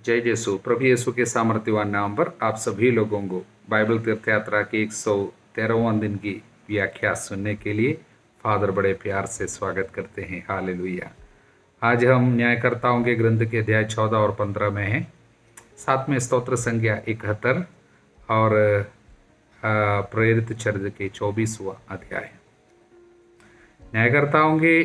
जय यीशु। प्रभु यीशु के सामर्थ्यवान नाम पर आप सभी लोगों को बाइबल तीर्थ यात्रा के 113वां दिन की व्याख्या सुनने के लिए फादर बड़े प्यार से स्वागत करते हैं। हालेलुया। आज हम न्यायकर्ताओं के ग्रंथ के अध्याय 14 और 15 में हैं। साथ में स्तोत्र संज्ञा 71 और प्रेरित चरित्र के 24वां अध्याय। न्यायकर्ताओं के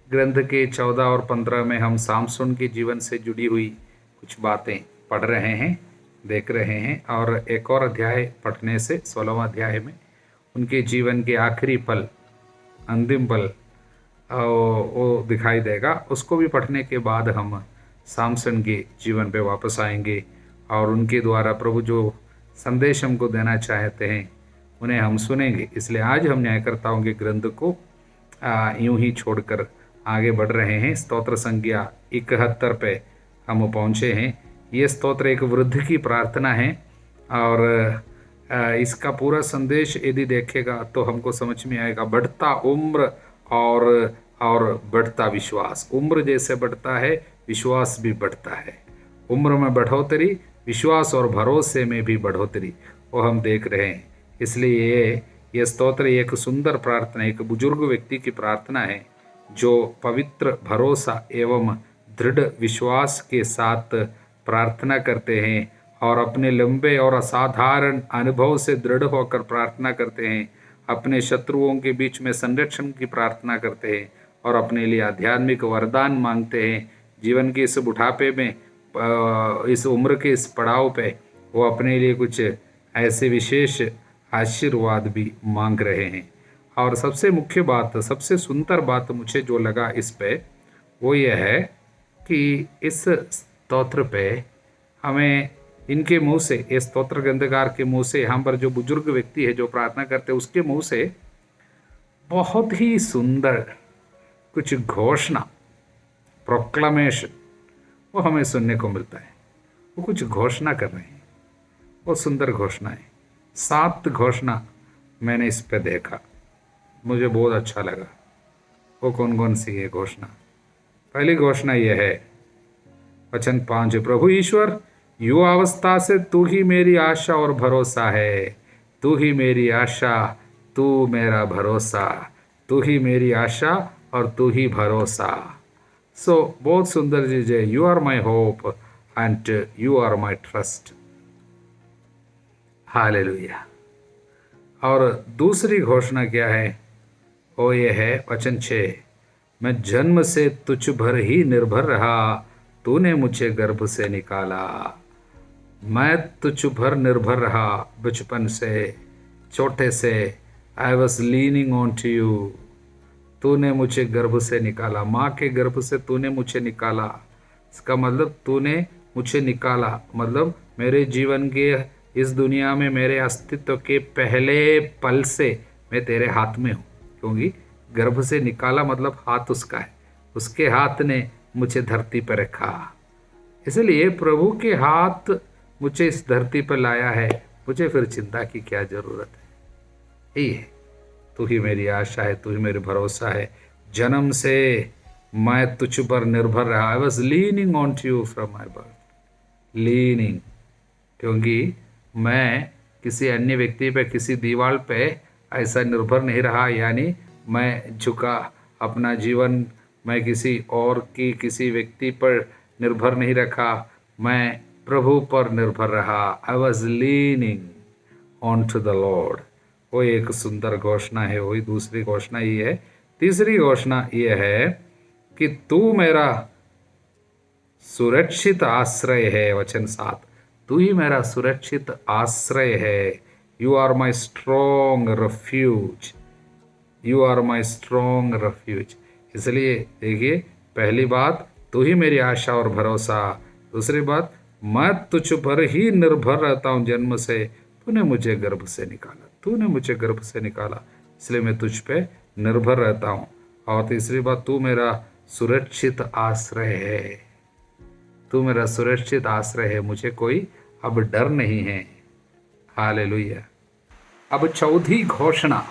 ग्रंथ के 14 और 15 में हम सामसून के जीवन से जुड़ी हुई कुछ बातें पढ़ रहे हैं, देख रहे हैं। और एक और अध्याय पढ़ने से 16वां अध्याय में उनके जीवन के आखिरी पल, अंतिम पल वो दिखाई देगा। उसको भी पढ़ने के बाद हम सामसन के जीवन पे वापस आएंगे और उनके द्वारा प्रभु जो संदेश हमको देना चाहते हैं उन्हें हम सुनेंगे। इसलिए आज हम न्यायकर्ताओं के ग्रंथ को यूं ही छोड़कर आगे बढ़ रहे हैं। स्तोत्र संज्ञा 71 पे हम पहुँचे हैं। ये स्तोत्र एक वृद्ध की प्रार्थना है और इसका पूरा संदेश यदि देखेगा तो हमको समझ में आएगा। बढ़ता उम्र और बढ़ता विश्वास। उम्र जैसे बढ़ता है, विश्वास भी बढ़ता है। उम्र में बढ़ोतरी, विश्वास और भरोसे में भी बढ़ोतरी, वो हम देख रहे हैं। इसलिए ये स्तोत्र एक सुंदर प्रार्थना, एक बुजुर्ग व्यक्ति की प्रार्थना है जो पवित्र भरोसा एवं दृढ़ विश्वास के साथ प्रार्थना करते हैं और अपने लंबे और असाधारण अनुभव से दृढ़ होकर प्रार्थना करते हैं। अपने शत्रुओं के बीच में संरक्षण की प्रार्थना करते हैं और अपने लिए आध्यात्मिक वरदान मांगते हैं। जीवन के इस बुढ़ापे में, इस उम्र के इस पड़ाव पे वो अपने लिए कुछ ऐसे विशेष आशीर्वाद भी मांग रहे हैं। और सबसे मुख्य बात, सबसे सुंदर बात मुझे जो लगा इस पे वो ये है कि इस स्तोत्र पे हमें इनके मुंह से, इस स्तोत्र ग्रंथकार के मुंह से, यहाँ पर जो बुजुर्ग व्यक्ति है जो प्रार्थना करते हैं उसके मुंह से बहुत ही सुंदर कुछ घोषणा, प्रोक्लामेशन वो हमें सुनने को मिलता है। वो कुछ घोषणा कर रहे हैं, वो सुंदर घोषणा है। 7 घोषणा मैंने इस पे देखा, मुझे बहुत अच्छा लगा। वो कौन कौन सी है घोषणा? पहली घोषणा यह है, वचन 5, प्रभु ईश्वर, युवावस्था से तू ही मेरी आशा और भरोसा है। तू ही मेरी आशा, तू मेरा भरोसा। तू ही मेरी आशा और तू ही भरोसा। सो बहुत सुंदर चीज है। You are my hope and you are my trust. Hallelujah. और दूसरी घोषणा क्या है? वो ये है, वचन 6, मैं जन्म से तुझ भर ही निर्भर रहा, तूने मुझे गर्भ से निकाला। मैं तुझ भर निर्भर रहा बचपन से, छोटे से। I was leaning on to you. तूने मुझे गर्भ से निकाला, माँ के गर्भ से तूने मुझे निकाला। इसका मतलब तूने मुझे निकाला, मतलब मेरे जीवन के इस दुनिया में मेरे अस्तित्व के पहले पल से मैं तेरे हाथ में हूँ। क्योंकि गर्भ से निकाला मतलब हाथ उसका है, उसके हाथ ने मुझे धरती पर रखा। इसलिए प्रभु के हाथ मुझे इस धरती पर लाया है, मुझे फिर चिंता की क्या जरूरत है। यही है, तू ही मेरी आशा है, तू ही मेरी भरोसा है। जन्म से मैं तुझ पर निर्भर रहा। I was leaning on to you from my birth. Leaning, क्योंकि मैं किसी अन्य व्यक्ति पे, किसी दीवार पे ऐसा निर्भर नहीं रहा। यानी मैं झुका, अपना जीवन मैं किसी और की, किसी व्यक्ति पर निर्भर नहीं रखा, मैं प्रभु पर निर्भर रहा। I was leaning on to the Lord. वो एक सुंदर घोषणा है। वही दूसरी घोषणा ये है। तीसरी घोषणा ये है कि तू मेरा सुरक्षित आश्रय है। वचन 7, तू ही मेरा सुरक्षित आश्रय है। You are my strong refuge. You are my strong refuge. इसलिए देखिए, पहली बात, तू ही मेरी आशा और भरोसा। दूसरी बात, मैं तुझ पर ही निर्भर रहता हूँ जन्म से। तूने मुझे गर्भ से निकाला, तूने मुझे गर्भ से निकाला, इसलिए मैं तुझ पे निर्भर रहता हूँ। और तीसरी बात, तू मेरा सुरक्षित आश्रय है। तू मेरा सुरक्षित आश्रय है, मुझे कोई अब डर नहीं है। हालेलुया। अब चौथी घोषणा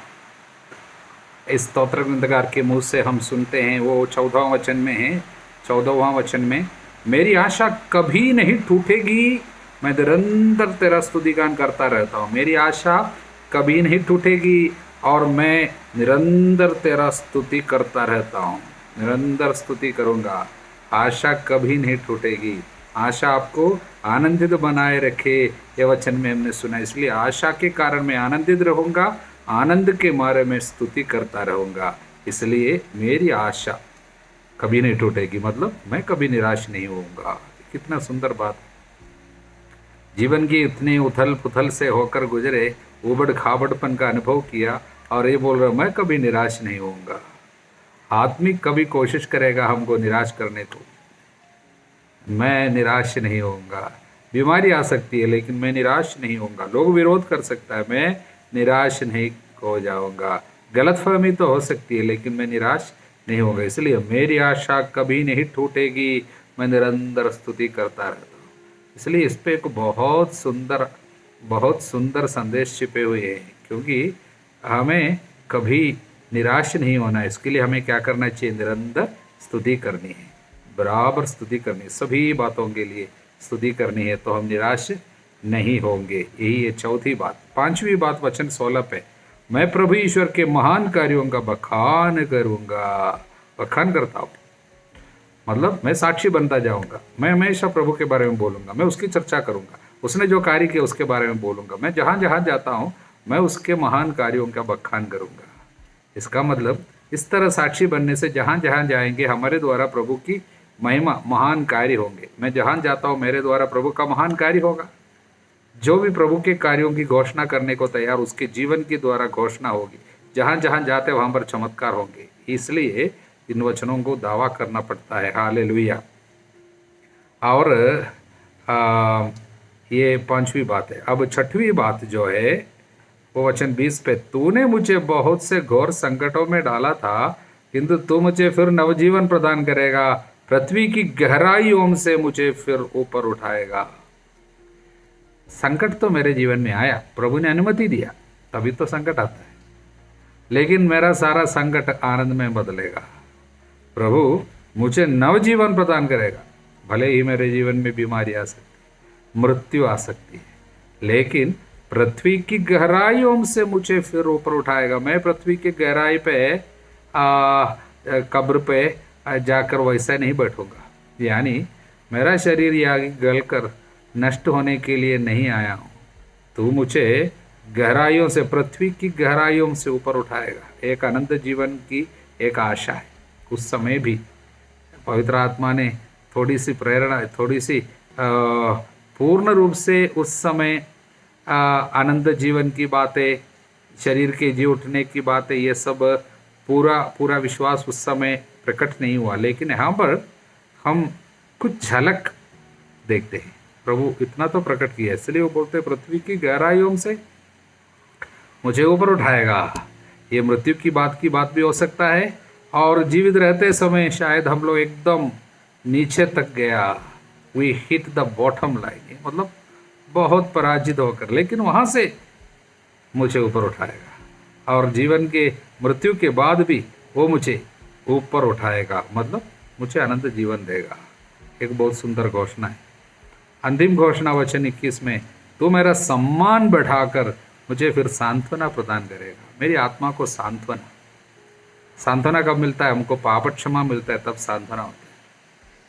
इस स्तोत्र ग्रंथकार के मुंह से हम सुनते हैं। वो 14वां वचन में है। 14वां वचन में, मेरी आशा कभी नहीं टूटेगी, मैं निरंतर तेरा स्तुतिगान करता रहता हूँ। मेरी आशा कभी नहीं टूटेगी और मैं निरंतर तेरा स्तुति करता रहता हूँ, निरंतर स्तुति करूँगा। आशा कभी नहीं टूटेगी। आशा आपको आनंदित बनाए रखे, ये वचन में हमने सुना। इसलिए आशा के कारण मैं आनंदित रहूँगा, आनंद के मारे में स्तुति करता रहूँगा। इसलिए मेरी आशा कभी नहीं टूटेगी, मतलब मैं कभी निराश नहीं होऊंगा। कितना सुंदर बात। जीवन की इतनी उथल पुथल से होकर गुजरे, उबड़ खाबड़पन का अनुभव किया और ये बोल रहा मैं कभी निराश नहीं होऊंगा। आत्मिक कभी कोशिश करेगा हमको निराश करने को, मैं निराश नहीं होऊंगा। बीमारी आ सकती है लेकिन मैं निराश नहीं होऊंगा। लोग विरोध कर सकता है, मैं निराश नहीं हो जाऊंगा। गलतफहमी तो हो सकती है लेकिन मैं निराश नहीं होगा। इसलिए मेरी आशा कभी नहीं टूटेगी, मैं निरंतर स्तुति करता रहता हूँ। इसलिए इस पे एक बहुत सुंदर संदेश छिपे हुए हैं, क्योंकि हमें कभी निराश नहीं होना है। इसके लिए हमें क्या करना चाहिए? निरंतर स्तुति करनी है, बराबर स्तुति करनी है, सभी बातों के लिए स्तुति करनी है, तो हम निराश नहीं होंगे। यही है चौथी बात। पांचवी बात वचन 16 पे, मैं प्रभु ईश्वर के महान कार्यों का बखान करूंगा। बखान करता हूँ मतलब मैं साक्षी बनता जाऊंगा। मैं हमेशा प्रभु के बारे में बोलूंगा, मैं उसकी चर्चा करूंगा, उसने जो कार्य किया उसके बारे में बोलूंगा। मैं जहां जहां जाता हूं मैं उसके महान कार्यों का बखान करूंगा। इसका मतलब इस तरह साक्षी बनने से जहां जहां जाएंगे हमारे द्वारा प्रभु की महिमा, महान कार्य होंगे। मैं जहां जाता हूं मेरे द्वारा प्रभु का महान कार्य होगा। जो भी प्रभु के कार्यों की घोषणा करने को तैयार, उसके जीवन के द्वारा घोषणा होगी। जहां जहां जाते वहां पर चमत्कार होंगे। इसलिए इन वचनों को दावा करना पड़ता है। हालेलुया। और ये पांचवी बात है। अब छठवीं बात जो है वो वचन 20 पे, तूने मुझे बहुत से घोर संकटों में डाला था, किंतु तू मुझे फिर नवजीवन प्रदान करेगा, पृथ्वी की गहराइयों से मुझे फिर ऊपर उठाएगा। संकट तो मेरे जीवन में आया, प्रभु ने अनुमति दिया, तभी तो संकट आता है, लेकिन मेरा सारा संकट आनंद में बदलेगा। प्रभु मुझे नवजीवन प्रदान करेगा। भले ही मेरे जीवन में बीमारी आ सकती, मृत्यु आ सकती है, लेकिन पृथ्वी की गहराइयों से मुझे फिर ऊपर उठाएगा। मैं पृथ्वी की गहराई पे कब्र पे जाकर वैसा नहीं बैठूंगा। यानी मेरा शरीर यहाँ गलकर नष्ट होने के लिए नहीं आया हूँ। तू मुझे गहराइयों से, पृथ्वी की गहराइयों से ऊपर उठाएगा। एक अनंत जीवन की एक आशा है। उस समय भी पवित्र आत्मा ने थोड़ी सी प्रेरणा, थोड़ी सी पूर्ण रूप से उस समय आनंद जीवन की बातें, शरीर के जी उठने की बातें, ये सब पूरा विश्वास उस समय प्रकट नहीं हुआ। लेकिन यहाँ पर हम कुछ झलक देखते हैं। प्रभु इतना तो प्रकट किया, इसलिए वो बोलते पृथ्वी की गहराइयों से मुझे ऊपर उठाएगा। ये मृत्यु की बात भी हो सकता है, और जीवित रहते समय शायद हम लोग एकदम नीचे तक गया, we hit the bottom line, मतलब बहुत पराजित होकर, लेकिन वहाँ से मुझे ऊपर उठाएगा। और जीवन के मृत्यु के बाद भी वो मुझे ऊपर उठाएगा, मतलब मुझे अनंत जीवन देगा। एक बहुत सुंदर घोषणा है। अंतिम घोषणा वचन 21 में, तू मेरा सम्मान बढ़ाकर मुझे फिर सांत्वना प्रदान करेगा। मेरी आत्मा को सांत्वना कब मिलता है? हमको पाप क्षमा मिलता है, तब सांत्वना होता है।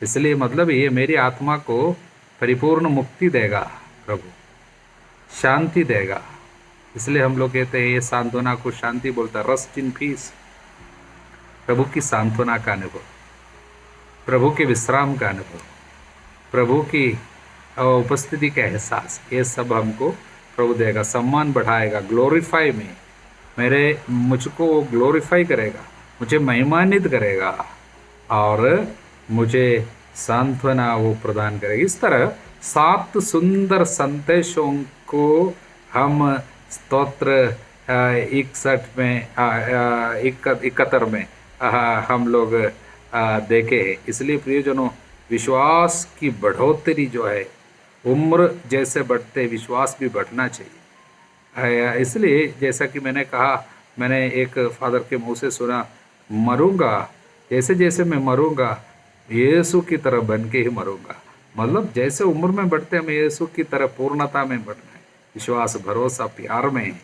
इसलिए मतलब ये मेरी आत्मा को परिपूर्ण मुक्ति देगा, प्रभु शांति देगा। इसलिए हम लोग कहते हैं ये सांत्वना को शांति बोलता है, रेस्ट इन पीस। प्रभु की सांत्वना का अनुभव, प्रभु के विश्राम का अनुभव, प्रभु की उपस्थिति का एहसास, ये सब हमको प्रभु देगा। सम्मान बढ़ाएगा, ग्लोरीफाई में मुझको ग्लोरीफाई करेगा, मुझे महिमान्वित करेगा, और मुझे सांत्वना वो प्रदान करेगा। इस तरह 7 सुंदर संदेशों को हम स्तोत्र 61 में 71 में हम लोग देखे हैं। इसलिए प्रियजनों, विश्वास की बढ़ोतरी जो है, उम्र जैसे बढ़ते विश्वास भी बढ़ना चाहिए। इसलिए जैसा कि मैंने कहा, मैंने एक फादर के मुंह से सुना, मरूंगा, जैसे जैसे मैं मरूंगा यीशु की तरह बन के ही मरूंगा। मतलब जैसे उम्र में बढ़ते हमें यीशु की तरह पूर्णता में बढ़ना है, विश्वास, भरोसा, प्यार में,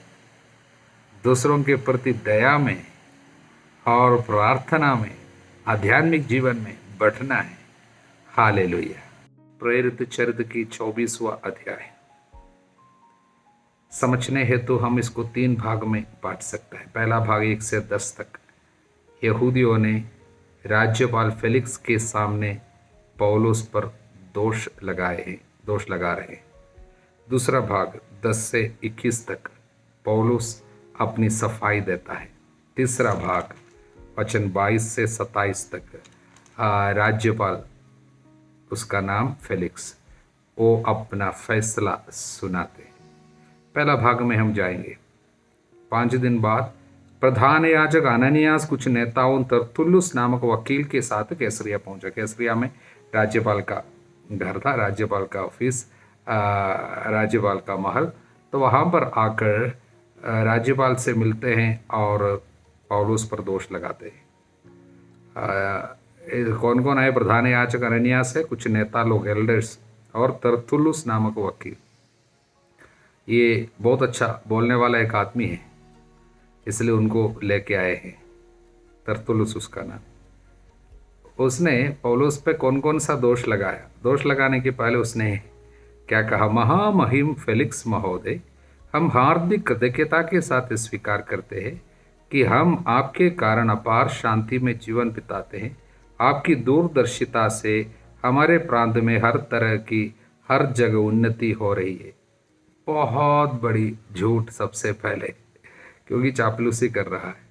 दूसरों के प्रति दया में और प्रार्थना में, आध्यात्मिक जीवन में बढ़ना है। हालेलुया। प्रेरित चरित्र की 24वां अध्याय समझने हेतु हम इसको 3 भाग में बांट सकते हैं। पहला भाग 1 से 10 तक यहूदियों ने राज्यपाल फेलिक्स के सामने पौलुस पर दोष लगा रहे हैं। दूसरा भाग 10 से 21 तक पौलुस अपनी सफाई देता है। तीसरा भाग वचन 22 से 27 तक राज्यपाल, उसका नाम फेलिक्स, वो अपना फैसला सुनाते हैं। पहला भाग में हम जाएंगे। 5 दिन बाद प्रधान याजक अननियास कुछ नेताओं तरतुल्लुस नामक वकील के साथ कैसरिया पहुंचा। कैसरिया में राज्यपाल का घर था, राज्यपाल का ऑफिस, राज्यपाल का महल। तो वहाँ पर आकर राज्यपाल से मिलते हैं और पौलुस पर दोष लगाते हैं। कौन कौन आए? प्रधान याजक अननियास है, कुछ नेता लोग, एल्डर्स, और तरतुल्लुस नामक वकील। ये बहुत अच्छा बोलने वाला एक आदमी है, इसलिए उनको लेके आए हैं। तरतुल्लुस उसका नाम। उसने पौलुस पे कौन कौन सा दोष लगाया? दोष लगाने के पहले उसने क्या कहा? महामहिम फेलिक्स महोदय, हम हार्दिक कृतज्ञता के साथ स्वीकार करते हैं कि हम आपके कारण अपार शांति में जीवन बिताते हैं। आपकी दूरदर्शिता से हमारे प्रांत में हर तरह की हर जगह उन्नति हो रही है। बहुत बड़ी झूठ सबसे पहले, क्योंकि चापलूसी कर रहा है,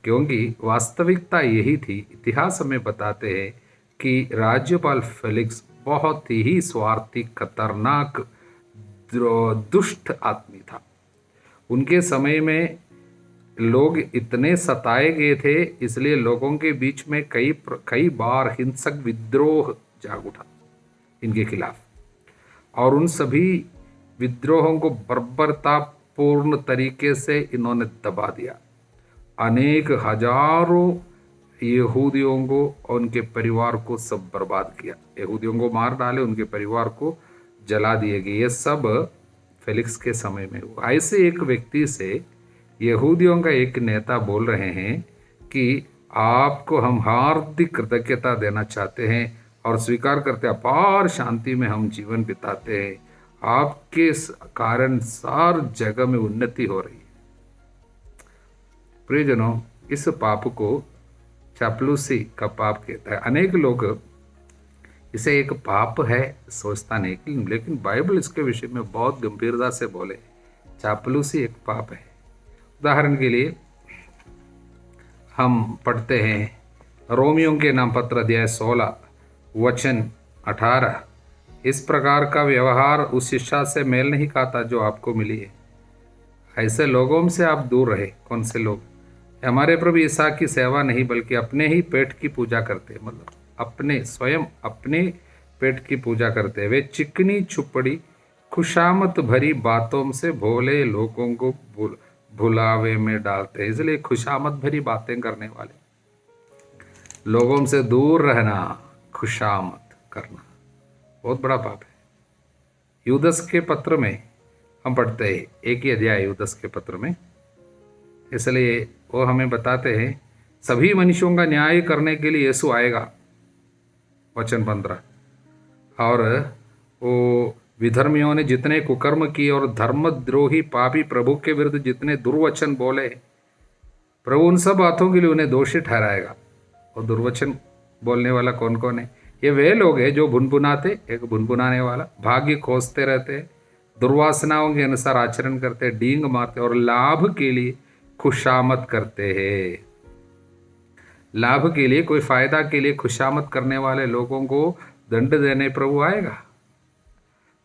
क्योंकि वास्तविकता यही थी। इतिहास हमें बताते हैं कि राज्यपाल फेलिक्स बहुत ही स्वार्थी, खतरनाक, दुष्ट आदमी था। उनके समय में लोग इतने सताए गए थे, इसलिए लोगों के बीच में कई बार हिंसक विद्रोह जाग उठा इनके खिलाफ, और उन सभी विद्रोहों को बर्बरतापूर्ण तरीके से इन्होंने दबा दिया। अनेक हजारों यहूदियों को और उनके परिवार को सब बर्बाद किया। यहूदियों को मार डाले, उनके परिवार को जला दिए गए। ये सब फेलिक्स के समय में हुआ। ऐसे एक व्यक्ति से यहूदियों का एक नेता बोल रहे हैं कि आपको हम हार्दिक कृतज्ञता देना चाहते हैं और स्वीकार करते हैं अपार शांति में हम जीवन बिताते हैं, आपके कारण सार जगह में उन्नति हो रही है। प्रियजनों, इस पाप को चापलूसी का पाप कहता है। अनेक लोग इसे एक पाप है सोचता नहीं, लेकिन बाइबल इसके विषय में बहुत गंभीरता से बोले, चापलूसी एक पाप है। उदाहरण के लिए हम पढ़ते हैं रोमियों के नाम पत्र अध्याय 16 वचन 18, इस प्रकार का व्यवहार उस शिक्षा से मेल नहीं खाता जो आपको मिली है। ऐसे लोगों से आप दूर रहे। कौन से लोग? हमारे प्रभु ईसा की सेवा नहीं, बल्कि अपने ही पेट की पूजा करते, मतलब स्वयं अपने पेट की पूजा करते। वे चिकनी छुपड़ी खुशामत भरी बातों से भोले लोगों को भुलावे में डालते हैं। इसलिए खुशामत भरी बातें करने वाले लोगों से दूर रहना, खुशामत करना बहुत बड़ा पाप है। यूदस के पत्र में हम पढ़ते हैं, एक ही अध्याय यूदस के पत्र में, इसलिए वो हमें बताते हैं सभी मनुष्यों का न्याय करने के लिए यीशु आएगा, वचन 15। और वो विधर्मियों ने जितने कुकर्म किए और धर्मद्रोही पापी प्रभु के विरुद्ध जितने दुर्वचन बोले, प्रभु उन सब बातों के लिए उन्हें दोषी ठहराएगा। और दुर्वचन बोलने वाला कौन कौन है? ये वे लोग हैं जो भुनभुनाते, एक भुनभुनाने वाला, भाग्य खोजते रहते, दुर्वासनाओं के अनुसार आचरण करते, डींग मारते और लाभ के लिए खुशामत करते हैं। लाभ के लिए, कोई फायदा के लिए खुशामत करने वाले लोगों को दंड देने प्रभु आएगा।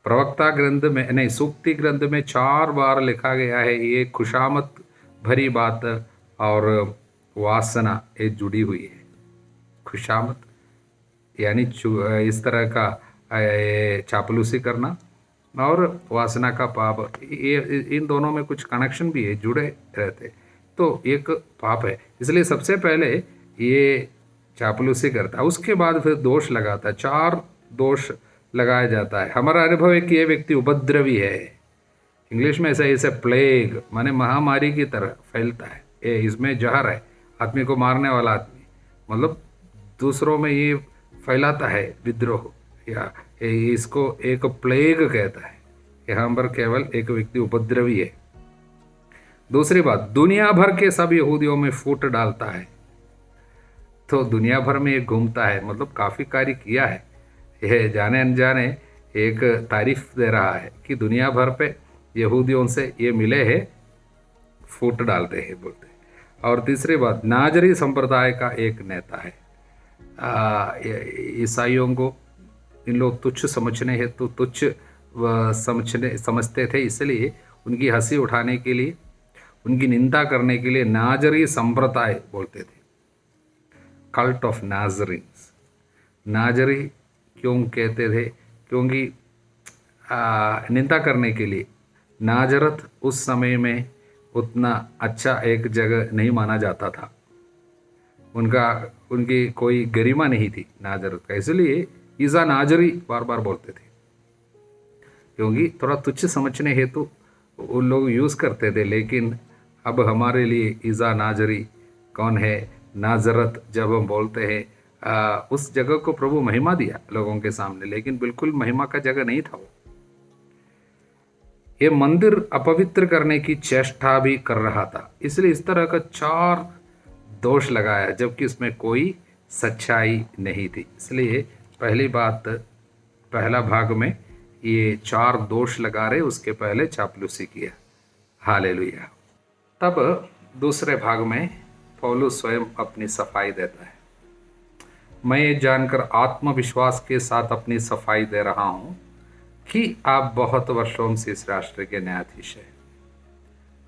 प्रवक्ता ग्रंथ में नहीं, सूक्ति ग्रंथ में 4 बार लिखा गया है ये खुशामत भरी बात और वासना ये जुड़ी हुई है। खुशामत यानी इस तरह का चापलूसी करना और वासना का पाप, ये इन दोनों में कुछ कनेक्शन भी है, जुड़े रहते, तो एक पाप है। इसलिए सबसे पहले ये चापलूसी करता है, उसके बाद फिर दोष लगाता है, 4 दोष लगाया जाता है। हमारा अनुभव है कि ये व्यक्ति उपद्रवी है। इंग्लिश में ऐसे प्लेग माने महामारी की तरह फैलता है, ये इसमें जहर है, आदमी को मारने वाला आदमी, मतलब दूसरों में ये फैलाता है विद्रोह, या इसको एक प्लेग कहता है। यहाँ पर केवल एक व्यक्ति उपद्रवी है। दूसरी बात, दुनिया भर के सब यहूदियों में फूट डालता है। तो दुनिया भर में ये घूमता है, मतलब काफ़ी कार्य किया है, यह जाने अनजाने एक तारीफ दे रहा है कि दुनिया भर पे यहूदियों से ये मिले हैं, फूट डालते हैं बोलते हैं। और तीसरी बात, नाजरी संप्रदाय का एक नेता है। ईसाइयों को इन लोग तुच्छ समझने हेतु तुच्छ समझते थे, इसलिए उनकी हंसी उठाने के लिए, उनकी निंदा करने के लिए नाजरी संप्रदाय बोलते थे, कल्ट ऑफ नाजरीन्स। नाजरी क्यों कहते थे? क्योंकि निंदा करने के लिए। नाजरत उस समय में उतना अच्छा एक जगह नहीं माना जाता था, उनकी कोई गरिमा नहीं थी नाजरत का, इसलिए ईसा नाजरी बार बार बोलते थे, क्योंकि थोड़ा तुच्छ समझने हेतु उन लोग यूज़ करते थे। लेकिन अब हमारे लिए ईसा नाजरी कौन है? नाजरत जब हम बोलते हैं, उस जगह को प्रभु महिमा दिया लोगों के सामने, लेकिन बिल्कुल महिमा का जगह नहीं था वो। ये मंदिर अपवित्र करने की चेष्टा भी कर रहा था, इसलिए इस तरह का 4 दोष लगाया, जबकि इसमें कोई सच्चाई नहीं थी। इसलिए पहली बात, पहला भाग में ये 4 दोष लगा रहे, उसके पहले चापलूसी किया। हालेलुया। तब दूसरे भाग में पौलुस स्वयं अपनी सफाई देता है। मैं ये जानकर आत्मविश्वास के साथ अपनी सफाई दे रहा हूँ कि आप बहुत वर्षों से इस राष्ट्र के न्यायाधीश हैं।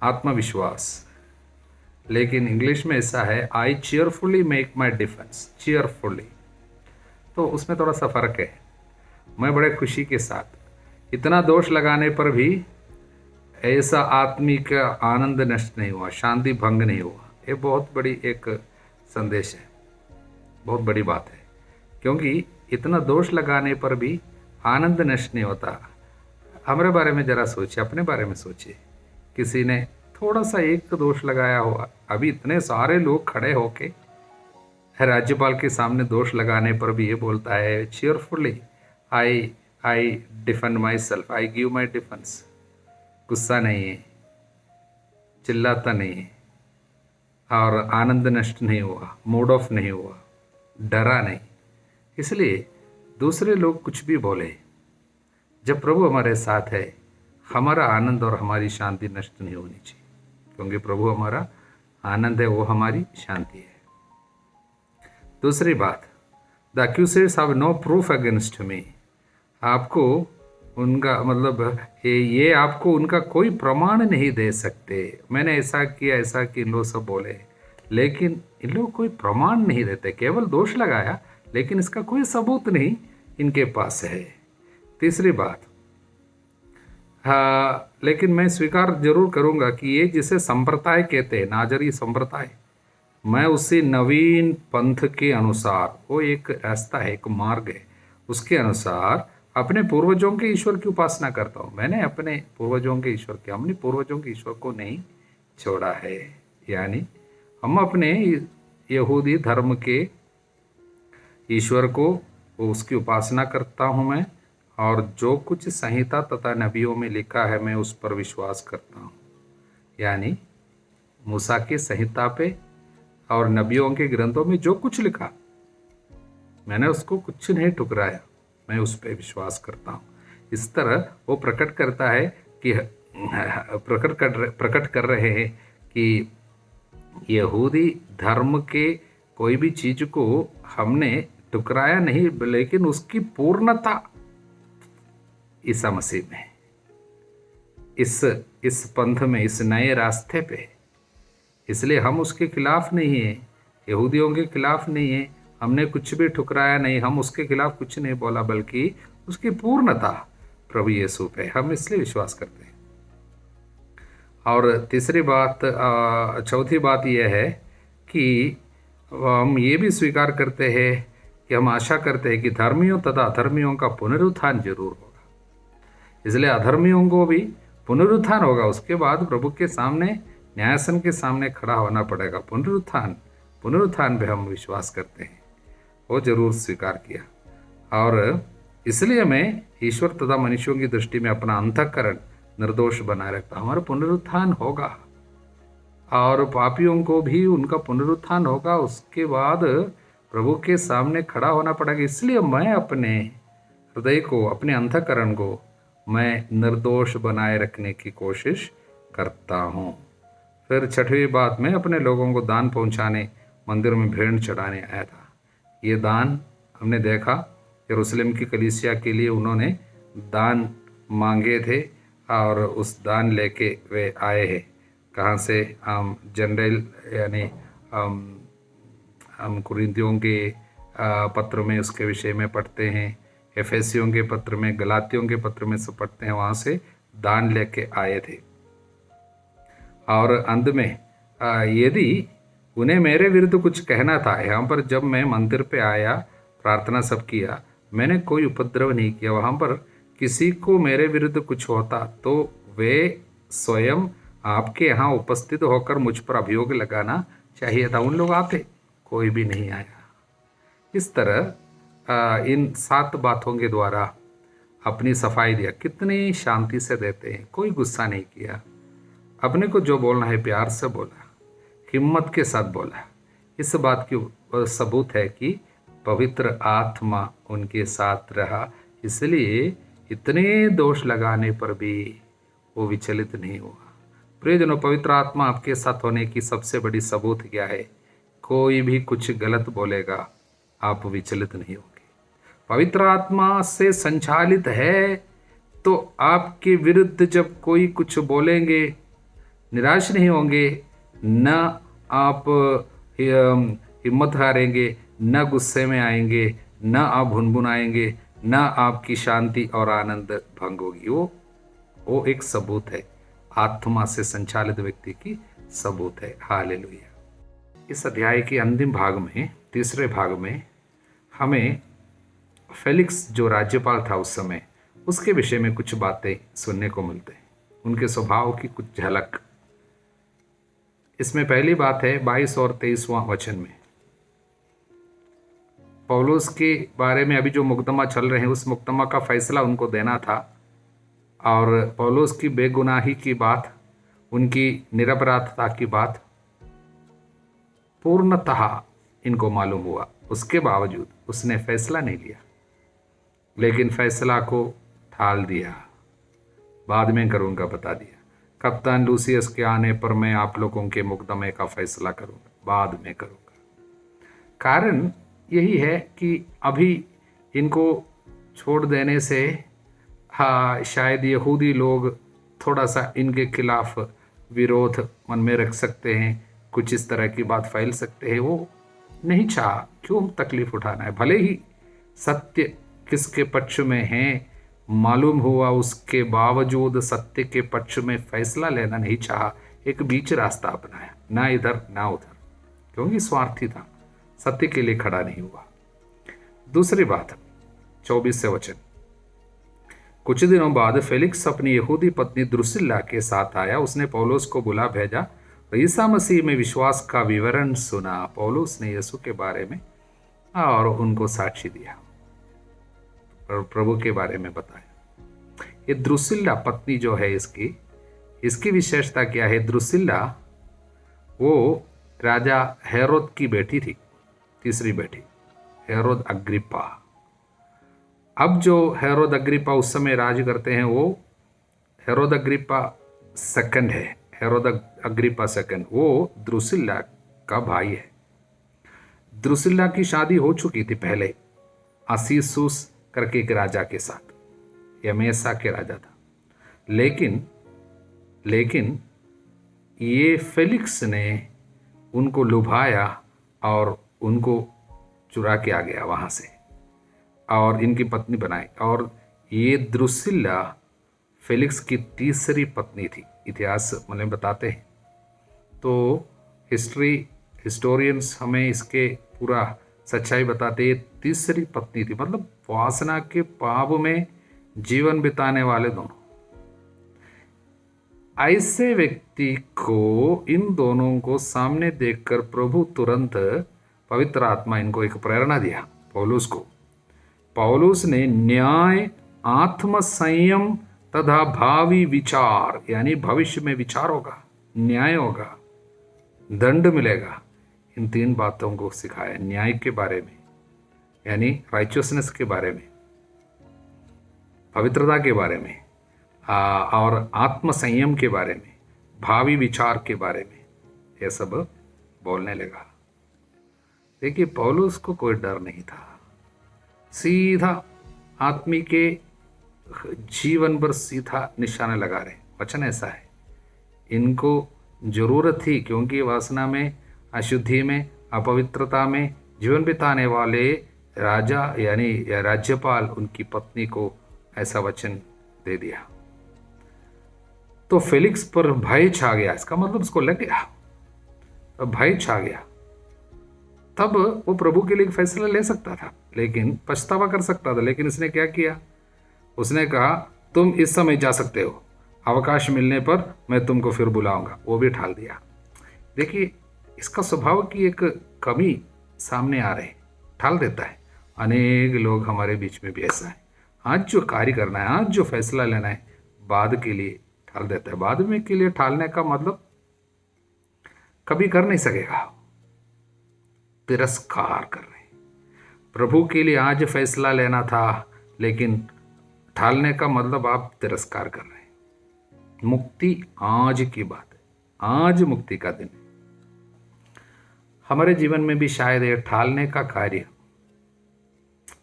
आत्मविश्वास, लेकिन इंग्लिश में ऐसा है, आई चीयरफुली मेक माई डिफेंस। चीयरफुली, तो उसमें थोड़ा सा फर्क है। मैं बड़े खुशी के साथ, इतना दोष लगाने पर भी ऐसा आत्मिक आनंद नष्ट नहीं हुआ, शांति भंग नहीं हुआ। ये बहुत बड़ी एक संदेश है, बहुत बड़ी बात है, क्योंकि इतना दोष लगाने पर भी आनंद नष्ट नहीं होता। हमारे बारे में जरा सोचिए, अपने बारे में सोचिए, किसी ने थोड़ा सा एक दोष लगाया हुआ, अभी इतने सारे लोग खड़े होके राज्यपाल के सामने दोष लगाने पर भी ये बोलता है cheerfully I defend my self, I give my defence. गुस्सा नहीं है, चिल्लाता नहीं है, और आनंद नष्ट नहीं हुआ, मूड ऑफ नहीं हुआ, डरा नहीं। इसलिए दूसरे लोग कुछ भी बोले, जब प्रभु हमारे साथ है, हमारा आनंद और हमारी शांति नष्ट नहीं होनी चाहिए, क्योंकि प्रभु हमारा आनंद है, वो हमारी शांति है। दूसरी बात, the accused have no proof against me. आपको उनका मतलब ये आपको उनका कोई प्रमाण नहीं दे सकते। मैंने ऐसा किया, ऐसा कि इन लोग सब बोले, लेकिन इन लोग कोई प्रमाण नहीं देते, केवल दोष लगाया, लेकिन इसका कोई सबूत नहीं इनके पास है। तीसरी बात, लेकिन मैं स्वीकार जरूर करूंगा कि ये जिसे संप्रदाय कहते हैं, नाजरी संप्रदाय, मैं उसी नवीन पंथ के अनुसार, वो एक रास्ता है, एक मार्ग है, उसके अनुसार अपने पूर्वजों के ईश्वर की उपासना करता हूँ। मैंने अपने पूर्वजों के ईश्वर के, हमने पूर्वजों के ईश्वर को नहीं छोड़ा है। यानी हम अपने यहूदी धर्म के ईश्वर को, उसकी उपासना करता हूँ मैं, और जो कुछ संहिता तथा नबियों में लिखा है मैं उस पर विश्वास करता हूँ। यानी मूसा की संहिता पे और नबियों के ग्रंथों में जो कुछ लिखा, मैंने उसको कुछ नहीं ठुकराया, मैं उस पर विश्वास करता हूँ। इस तरह वो प्रकट करता है कि प्रकट कर रहे हैं कि यहूदी धर्म के कोई भी चीज को हमने ठुकराया नहीं, लेकिन उसकी पूर्णता ईसा मसीह में, इस पंथ में, इस नए रास्ते पे। इसलिए हम उसके खिलाफ नहीं हैं, यहूदियों के खिलाफ नहीं है, हमने कुछ भी ठुकराया नहीं, हम उसके खिलाफ कुछ नहीं बोला, बल्कि उसकी पूर्णता प्रभु यीशु पे हम इसलिए विश्वास करते हैं। और तीसरी बात, चौथी बात यह है कि हम ये भी स्वीकार करते हैं कि हम आशा करते हैं कि धर्मियों तथा अधर्मियों का पुनरुत्थान जरूर होगा। इसलिए अधर्मियों को भी पुनरुत्थान होगा, उसके बाद प्रभु के सामने न्यायासन के सामने खड़ा होना पड़ेगा। पुनरुत्थान पे हम विश्वास करते हैं, वो जरूर स्वीकार किया। और इसलिए मैं ईश्वर तथा मनुष्यों की दृष्टि में अपना अंतःकरण निर्दोष बनाए रखता। हमारा पुनरुत्थान होगा और पापियों को भी उनका पुनरुत्थान होगा, उसके बाद प्रभु के सामने खड़ा होना पड़ेगा। इसलिए मैं अपने हृदय को, अपने अंतःकरण को मैं निर्दोष बनाए रखने की कोशिश करता हूँ। फिर छठवीं बात, मैं अपने लोगों को दान पहुँचाने मंदिर में भेंट चढ़ाने आया था। ये दान हमने देखा, यरूशलेम की कलीसिया के लिए उन्होंने दान मांगे थे और उस दान लेके वे आए हैं। कहाँ से? हम जनरल यानी हम कुरिन्थियों के पत्र में उसके विषय में पढ़ते हैं, एफेसियों के पत्र में, गलातियों के पत्र में से पढ़ते हैं, वहाँ से दान लेके आए थे। और अंत में यदि उन्हें मेरे विरुद्ध कुछ कहना था, यहाँ पर जब मैं मंदिर पे आया, प्रार्थना सब किया, मैंने कोई उपद्रव नहीं किया। वहाँ पर किसी को मेरे विरुद्ध कुछ होता तो वे स्वयं आपके यहाँ उपस्थित होकर मुझ पर अभियोग लगाना चाहिए था। उन लोग आते, कोई भी नहीं आया। इस तरह इन 7 बातों के द्वारा अपनी सफाई दिया। कितनी शांति से देते हैं, कोई गुस्सा नहीं किया। अपने को जो बोलना है प्यार से बोला, हिम्मत के साथ बोला। इस बात की सबूत है कि पवित्र आत्मा उनके साथ रहा, इसलिए इतने दोष लगाने पर भी वो विचलित नहीं हुआ। प्रियजनों, पवित्र आत्मा आपके साथ होने की सबसे बड़ी सबूत क्या है? कोई भी कुछ गलत बोलेगा, आप विचलित नहीं होंगे। पवित्र आत्मा से संचालित है तो आपके विरुद्ध जब कोई कुछ बोलेंगे, निराश नहीं होंगे, न आप हिम्मत हारेंगे, न गुस्से में आएंगे, न आप भुनभुनाएंगे, न आपकी शांति और आनंद भंग होगी। वो एक सबूत है, आत्मा से संचालित व्यक्ति की सबूत है। हालेलुया। इस अध्याय के अंतिम भाग में, तीसरे भाग में, हमें फेलिक्स जो राज्यपाल था उस समय, उसके विषय में कुछ बातें सुनने को मिलते हैं, उनके स्वभाव की कुछ झलक। इसमें पहली बात है 22 और 23वां वचन में, पौलुस के बारे में अभी जो मुकदमा चल रहे हैं, उस मुकदमा का फैसला उनको देना था और पौलुस की बेगुनाही की बात, उनकी निरपराधता की बात पूर्णतः इनको मालूम हुआ। उसके बावजूद उसने फैसला नहीं लिया, लेकिन फैसला को टाल दिया, बाद में करूँगा बता दिया। कप्तान लूसियस के आने पर मैं आप लोगों के मुकदमे का फैसला करूँगा, बाद में करूँगा। कारण यही है कि अभी इनको छोड़ देने से शायद यहूदी लोग थोड़ा सा इनके खिलाफ विरोध मन में रख सकते हैं, कुछ इस तरह की बात फैल सकते हैं। वो नहीं चाहा, क्यों तकलीफ उठाना है? भले ही सत्य किसके पक्ष में है मालूम हुआ, उसके बावजूद सत्य के पक्ष में फैसला लेना नहीं चाहा, एक बीच रास्ता अपनाया, ना इधर ना उधर, क्योंकि स्वार्थी था, सत्य के लिए खड़ा नहीं हुआ। दूसरी बात, 24 से वचन, कुछ दिनों बाद फेलिक्स अपनी यहूदी पत्नी द्रुसिल्ला के साथ आया। उसने पौलुस को बुला भेजा और ईसा मसीह में विश्वास का विवरण सुना। पौलुस ने यीशु के बारे में और उनको साक्षी दिया और प्रभु के बारे में बताया। ये द्रुसिल्ला पत्नी जो है इसकी विशेषता क्या है? द्रुसिल्ला वो राजा हेरोद की बेटी थी, तीसरी बेटी, हेरोद अग्रिप्पा। अब जो हेरोद अग्रिप्पा उस समय राज करते हैं, वो हेरोद अग्रिप्पा सेकंड है। हेरोद अग्रिप्पा सेकंड वो द्रुसिल्ला का भाई है। द्रुसिल्ला की शादी हो चुकी थी पहले असीसूस करके एक राजा के साथ, यमेसा के राजा था। लेकिन ये फेलिक्स ने उनको लुभाया और उनको चुरा के आ गया वहाँ से और इनकी पत्नी बनाई। और ये द्रुसिल्ला फेलिक्स की तीसरी पत्नी थी। इतिहास मतलब बताते हैं, तो हिस्ट्री हिस्टोरियंस हमें इसके पूरा सच्चाई बताते। तीसरी पत्नी थी, मतलब वासना के पाप में जीवन बिताने वाले दोनों। ऐसे व्यक्ति को, इन दोनों को सामने देखकर प्रभु तुरंत, पवित्र आत्मा इनको एक प्रेरणा दिया पौलुस को। पौलुस ने न्याय, आत्म संयम तथा भावी विचार, यानी भविष्य में विचार होगा, न्याय होगा, दंड मिलेगा, इन 3 बातों को सिखाया। न्याय के बारे में यानी राइचियसनेस के बारे में, पवित्रता के बारे में, और आत्म संयम के बारे में, भावी विचार के बारे में, यह सब बोलने लगा। देखिए, पौलुस को कोई डर नहीं था, सीधा आदमी के जीवन पर सीधा निशाना लगा रहे। वचन ऐसा है, इनको जरूरत थी, क्योंकि वासना में, अशुद्धि में, अपवित्रता में जीवन बिताने वाले राजा यानी राज्यपाल उनकी पत्नी को ऐसा वचन दे दिया। तो फेलिक्स पर भय छा गया। इसका मतलब उसको लग गया, भय छा गया। तब वो प्रभु के लिए एक फैसला ले सकता था, लेकिन पछतावा कर सकता था, लेकिन इसने क्या किया? उसने कहा, तुम इस समय जा सकते हो, अवकाश मिलने पर मैं तुमको फिर बुलाऊंगा। वो भी ठाल दिया। देखिए, इसका स्वभाव की एक कमी सामने आ रही, ठाल देता है। अनेक लोग हमारे बीच में भी ऐसा है, आज जो कार्य करना है, आज जो फैसला लेना है, बाद के लिए ठाल देता है। बाद में के लिए ठालने का मतलब कभी कर नहीं सकेगा, तिरस्कार कर रहे। प्रभु के लिए आज फैसला लेना था, लेकिन ठालने का मतलब आप तिरस्कार कर रहे हैं। मुक्ति आज की बात है, आज मुक्ति का दिन है। हमारे जीवन में भी शायद ये ठालने का कार्य,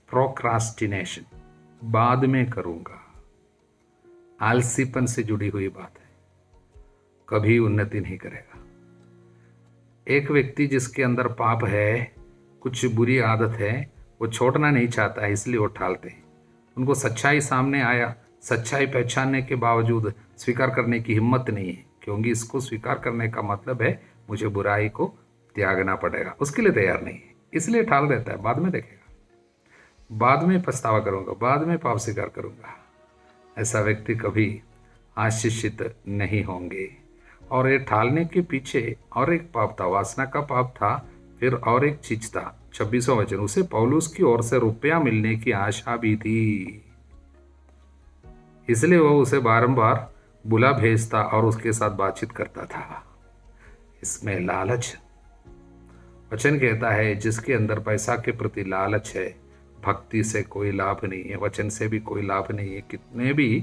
प्रोक्रास्टिनेशन, बाद में करूंगा, आलसीपन से जुड़ी हुई बात है, कभी उन्नति नहीं करेगा। एक व्यक्ति जिसके अंदर पाप है, कुछ बुरी आदत है, वो छोड़ना नहीं चाहता है, इसलिए वो ठालते हैं। उनको सच्चाई सामने आया, सच्चाई पहचानने के बावजूद स्वीकार करने की हिम्मत नहीं है, क्योंकि इसको स्वीकार करने का मतलब है मुझे बुराई को त्यागना पड़ेगा, उसके लिए तैयार नहीं है, इसलिए ठाल देता है। बाद में देखेगा, बाद में पछतावा करूंगा, बाद में पाप स्वीकार करूंगा। ऐसा व्यक्ति कभी आशीषित नहीं होंगे। और ये ठालने के पीछे और एक पाप था, वासना का पाप था। फिर और एक चीज था, 26वां वचन, उसे पौलुस की ओर से रुपया मिलने की आशा भी थी, इसलिए वो उसे बारंबार बुला भेजता और उसके साथ बातचीत करता था। इसमें लालच, वचन कहता है, जिसके अंदर पैसा के प्रति लालच है, भक्ति से कोई लाभ नहीं है, वचन से भी कोई लाभ नहीं है। कितने भी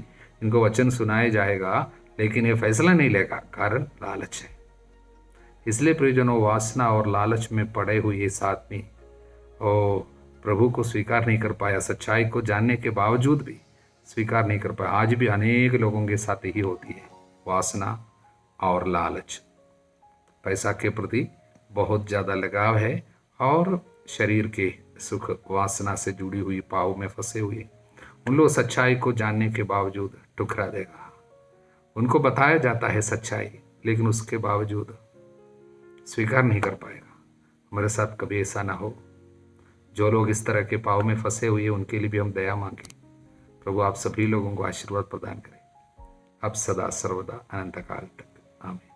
इनको वचन सुनाए जाएगा, लेकिन ये फैसला नहीं लेगा, कारण लालच है। इसलिए प्रियजनों, वासना और लालच में पड़े हुए इस आदमी प्रभु को स्वीकार नहीं कर पाया, सच्चाई को जानने के बावजूद भी स्वीकार नहीं कर पाया। आज भी अनेक लोगों के साथ यही होती है, वासना और लालच। पैसा के प्रति बहुत ज़्यादा लगाव है और शरीर के सुख वासना से जुड़ी हुई पाव में फंसे हुए उन लोग सच्चाई को जानने के बावजूद ठुकरा देगा। उनको बताया जाता है सच्चाई, लेकिन उसके बावजूद स्वीकार नहीं कर पाएगा। हमारे साथ कभी ऐसा ना हो। जो लोग इस तरह के पाव में फंसे हुए, उनके लिए भी हम दया मांगे। प्रभु आप सभी लोगों को आशीर्वाद प्रदान करें, अब सदा सर्वदा अनंत काल तक। आमीन।